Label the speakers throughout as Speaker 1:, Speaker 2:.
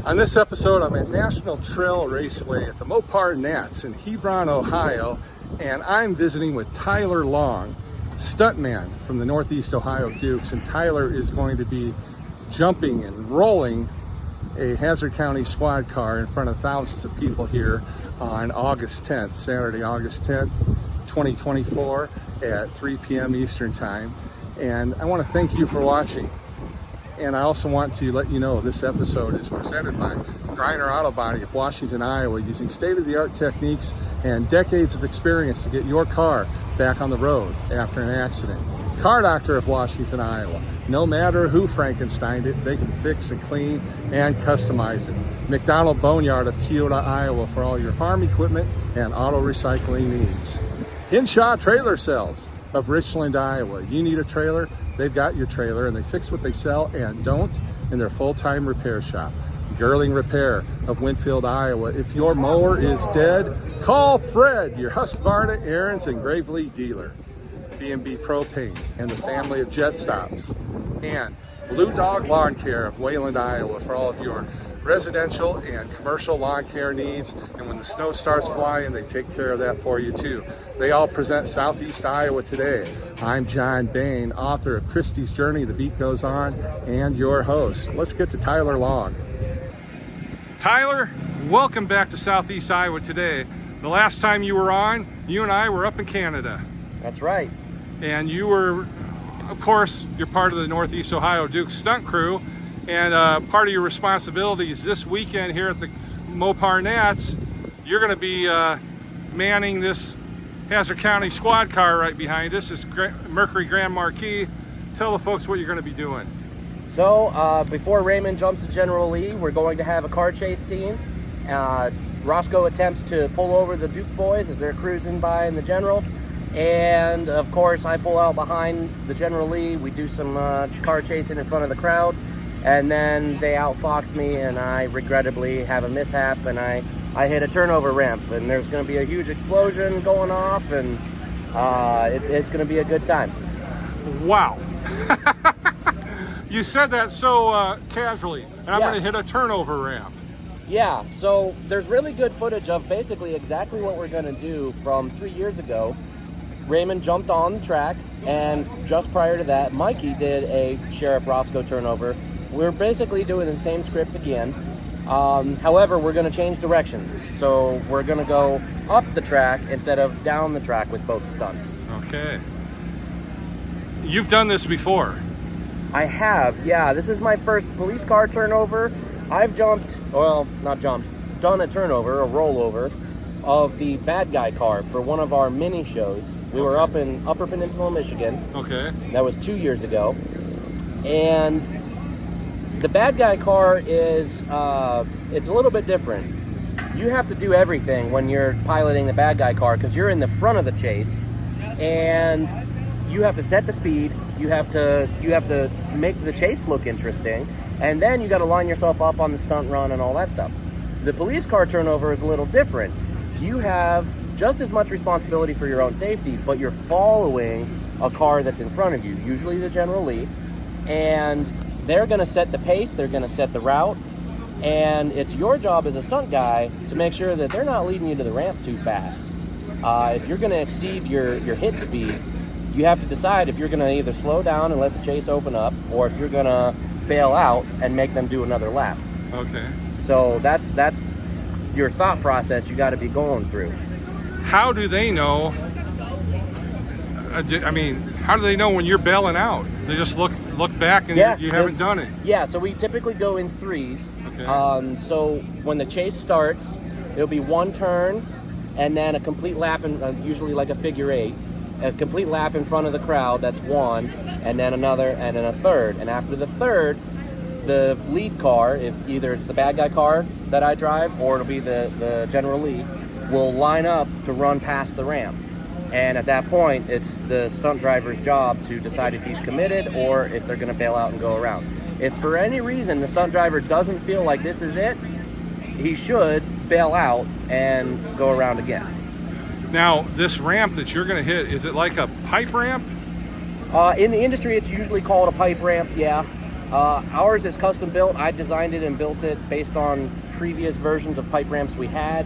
Speaker 1: On this episode, I'm at National Trail Raceway at the Mopar Nats in Hebron, Ohio, and I'm visiting with Tyler Long, stuntman from the Northeast Ohio Dukes, and Tyler is going to be jumping and rolling a Hazzard County Squad Car in front of thousands of people here on August 10th, Saturday, August 10th, 2024 at 3 p.m. Eastern Time. And I want to thank you for watching. And I also want to let you know this episode is presented by Griner Auto Body of Washington, Iowa, using state-of-the-art techniques and decades of experience to get your car back on the road after an accident. Car Doctor of Washington, Iowa. No matter who Frankensteined it, they can fix and clean and customize it. McDonald Boneyard of Keota, Iowa, for all your farm equipment and auto recycling needs. Hinshaw Trailer Sales of Richland, Iowa. You need a trailer, they've got your trailer, and they fix what they sell and don't in their full-time repair shop. Girling Repair of Winfield, Iowa. If your mower is dead, call Fred, your Husqvarna, Aaron's, and Gravely dealer. B&B Propane and the family of Jet Stops. And Blue Dog Lawn Care of Wayland, Iowa, for all of your residential and commercial lawn care needs. And when the snow starts flying, they take care of that for you too. They all present Southeast Iowa Today. I'm John Bain, author of Christie's Journey, The Beat Goes On, and your host. Let's get to Tyler Long. Tyler, welcome back to Southeast Iowa Today. The last time you were on, you and I were up in Canada.
Speaker 2: That's right.
Speaker 1: And you were, of course, you're part of the Northeast Ohio Dukes stunt crew. And part of your responsibilities this weekend here at the Mopar Nats, you're going to be manning this Hazzard County Squad Car right behind us. It's Mercury Grand Marquis. Tell the folks what you're going to be doing.
Speaker 2: So before Raymond jumps to General Lee, we're going to have a car chase scene. Roscoe attempts to pull over the Duke boys as they're cruising by in the General. And of course, I pull out behind the General Lee. We do some car chasing in front of the crowd. And then they outfox me, and I regrettably have a mishap, and I hit a turnover ramp, and there's going to be a huge explosion going off, and it's going to be a good time.
Speaker 1: Wow. You said that so casually, and I'm going to hit a turnover ramp.
Speaker 2: Yeah, so there's really good footage of basically exactly what we're going to do from 3 years ago. Raymond jumped on the track, and just prior to that, Mikey did a Sheriff Roscoe turnover. We're basically doing the same script again. However, we're going to change directions. So we're going to go up the track instead of down the track with both stunts.
Speaker 1: Okay. You've done this before.
Speaker 2: I have, yeah. This is my first police car turnover. I've done a turnover, a rollover, of the bad guy car for one of our mini shows. We were up in Upper Peninsula, Michigan.
Speaker 1: Okay.
Speaker 2: That was 2 years ago. And the bad guy car is, it's a little bit different. You have to do everything when you're piloting the bad guy car because you're in the front of the chase, and you have to set the speed. You have to make the chase look interesting, and then you got to line yourself up on the stunt run and all that stuff. The police car turnover is a little different. You have just as much responsibility for your own safety, but you're following a car that's in front of you, usually the General Lee, and they're going to set the pace, they're going to set the route, and it's your job as a stunt guy to make sure that they're not leading you to the ramp too fast. If you're going to exceed your hit speed, you have to decide if you're going to either slow down and let the chase open up, or if you're going to bail out and make them do another lap.
Speaker 1: Okay.
Speaker 2: So that's your thought process you got to be going through.
Speaker 1: How do they know? How do they know when you're bailing out? They just look back and you haven't done it.
Speaker 2: Yeah, so we typically go in threes.
Speaker 1: Okay.
Speaker 2: So when the chase starts, it'll be one turn and then a complete lap, usually like a figure eight. A complete lap in front of the crowd, that's one, and then another, and then a third. And after the third, the lead car, if either it's the bad guy car that I drive or it'll be the General Lee, will line up to run past the ramp. And at that point, it's the stunt driver's job to decide if he's committed or if they're going to bail out and go around. If for any reason the stunt driver doesn't feel like this is it, he should bail out and go around again.
Speaker 1: Now, this ramp that you're going to hit, is it like a pipe ramp?
Speaker 2: In the industry, it's usually called a pipe ramp, yeah. Ours is custom built. I designed it and built it based on previous versions of pipe ramps we had.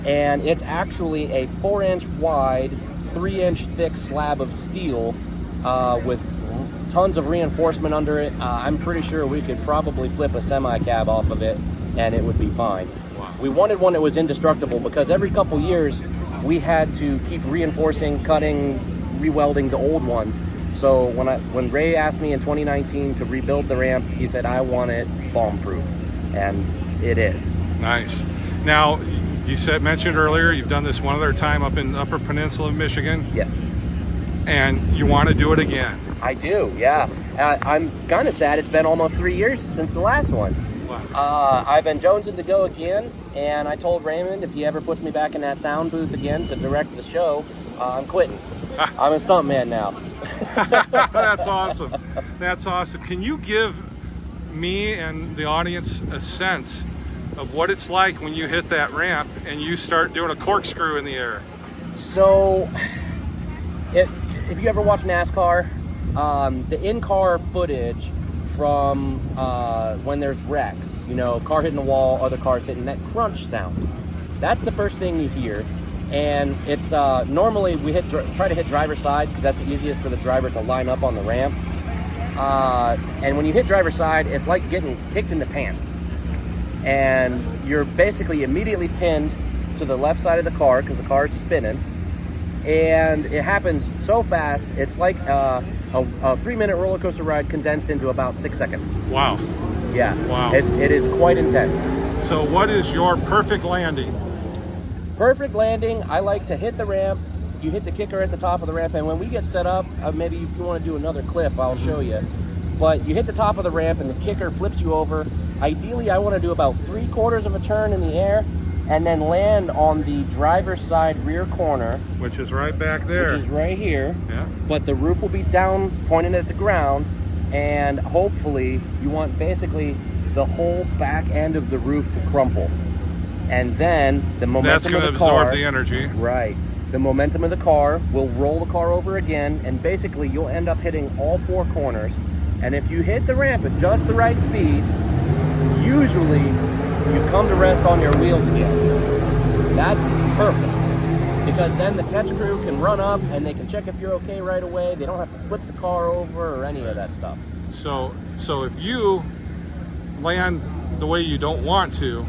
Speaker 2: And it's actually a 4-inch wide, 3-inch thick slab of steel with tons of reinforcement under it. I'm pretty sure we could probably flip a semi-cab off of it and it would be fine.
Speaker 1: Wow.
Speaker 2: We wanted one that was indestructible because every couple years we had to keep reinforcing, cutting, rewelding the old ones. So when Ray asked me in 2019 to rebuild the ramp, he said, I want it bomb-proof, and it is.
Speaker 1: Nice. Now, you mentioned earlier you've done this one other time up in Upper Peninsula of Michigan.
Speaker 2: Yes.
Speaker 1: And you want to do it again.
Speaker 2: I do, yeah. I'm kind of sad it's been almost 3 years since the last one.
Speaker 1: Wow.
Speaker 2: I've been jonesing to go again, and I told Raymond if he ever puts me back in that sound booth again to direct the show, I'm quitting. I'm a stuntman now.
Speaker 1: That's awesome. That's awesome. Can you give me and the audience a sense of what it's like when you hit that ramp and you start doing a corkscrew in the air?
Speaker 2: So, if you ever watch NASCAR, the in-car footage from when there's wrecks, you know, car hitting the wall, other cars hitting, that crunch sound, that's the first thing you hear. And it's normally we try to hit driver's side because that's the easiest for the driver to line up on the ramp. And when you hit driver's side, it's like getting kicked in the pants. And you're basically immediately pinned to the left side of the car because the car's spinning. And it happens so fast, it's like a 3-minute roller coaster ride condensed into about 6 seconds.
Speaker 1: Wow.
Speaker 2: Yeah.
Speaker 1: Wow.
Speaker 2: It is quite intense.
Speaker 1: So what is your perfect landing?
Speaker 2: Perfect landing, I like to hit the ramp. You hit the kicker at the top of the ramp, and when we get set up, maybe if you want to do another clip, I'll show you. But you hit the top of the ramp and the kicker flips you over. Ideally, I want to do about 3/4 of a turn in the air and then land on the driver's side rear corner.
Speaker 1: Which is right back there.
Speaker 2: Which is right here.
Speaker 1: Yeah.
Speaker 2: But the roof will be down, pointing at the ground, and hopefully you want basically the whole back end of the roof to crumple. And then the momentum of the car...
Speaker 1: That's going to absorb the energy.
Speaker 2: Right. The momentum of the car will roll the car over again, and basically you'll end up hitting all 4 corners. And if you hit the ramp at just the right speed, usually you come to rest on your wheels again. That's perfect. Because then the catch crew can run up and they can check if you're okay right away. They don't have to flip the car over or any of that stuff.
Speaker 1: So if you land the way you don't want to,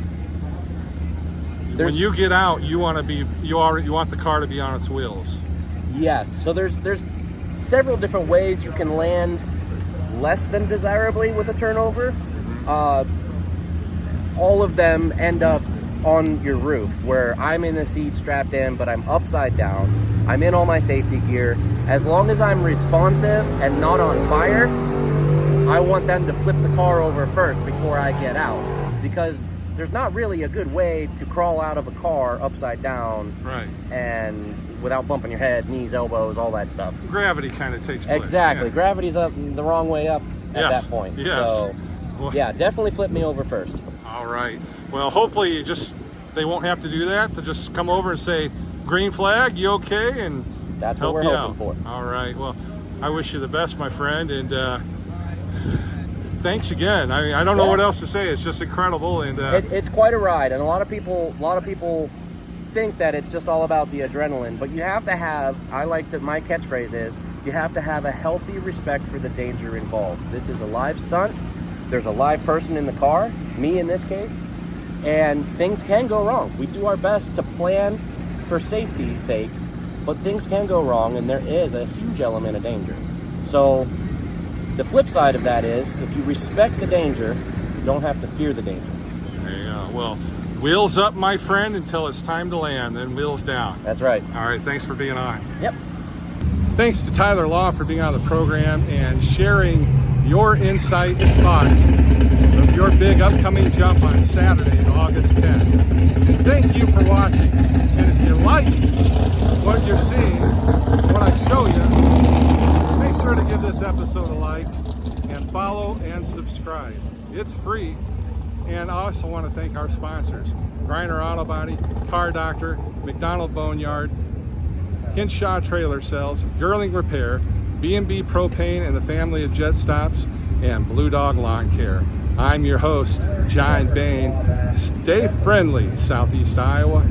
Speaker 1: when you get out, you want the car to be on its wheels.
Speaker 2: Yes. So there's several different ways you can land less than desirably with a turnover. All of them end up on your roof, where I'm in the seat strapped in, but I'm upside down. I'm in all my safety gear. As long as I'm responsive and not on fire, I want them to flip the car over first before I get out, because there's not really a good way to crawl out of a car upside down,
Speaker 1: right,
Speaker 2: and without bumping your head, knees, elbows, all that stuff.
Speaker 1: Gravity kind of takes place.
Speaker 2: Exactly.
Speaker 1: Yeah.
Speaker 2: Gravity's up the wrong way up at that point.
Speaker 1: Yes.
Speaker 2: So, yeah, definitely flip me over first.
Speaker 1: All right. Well, hopefully they won't have to do that. To just come over and say, green flag, you okay? And
Speaker 2: that's
Speaker 1: help
Speaker 2: what we're
Speaker 1: you
Speaker 2: hoping
Speaker 1: out.
Speaker 2: for.
Speaker 1: All right. Well, I wish you the best, my friend, and thanks again. I mean, I don't know what else to say. It's just incredible, and
Speaker 2: it's quite a ride. And a lot of people think that it's just all about the adrenaline, but you have to have. My catchphrase is, you have to have a healthy respect for the danger involved. This is a live stunt. There's a live person in the car, me in this case, and things can go wrong. We do our best to plan for safety's sake, but things can go wrong, and there is a huge element of danger. So the flip side of that is, if you respect the danger, you don't have to fear the danger.
Speaker 1: Yeah, well, wheels up, my friend, until it's time to land, then wheels down.
Speaker 2: That's right.
Speaker 1: All right, thanks for being on.
Speaker 2: Yep.
Speaker 1: Thanks to Tyler Long for being on the program and sharing your insight and thoughts of your big upcoming jump on Saturday, August 10th. Thank you for watching. And if you like what you're seeing, what I show you, make sure to give this episode a like and follow and subscribe. It's free. And I also want to thank our sponsors, Griner Auto Body, Car Doctor, McDonald Boneyard, Hinshaw Trailer Sales, Girling Repair, B&B Propane and the family of Jet Stops, and Blue Dog Lawn Care. I'm your host, John Bain. Stay friendly, Southeast Iowa.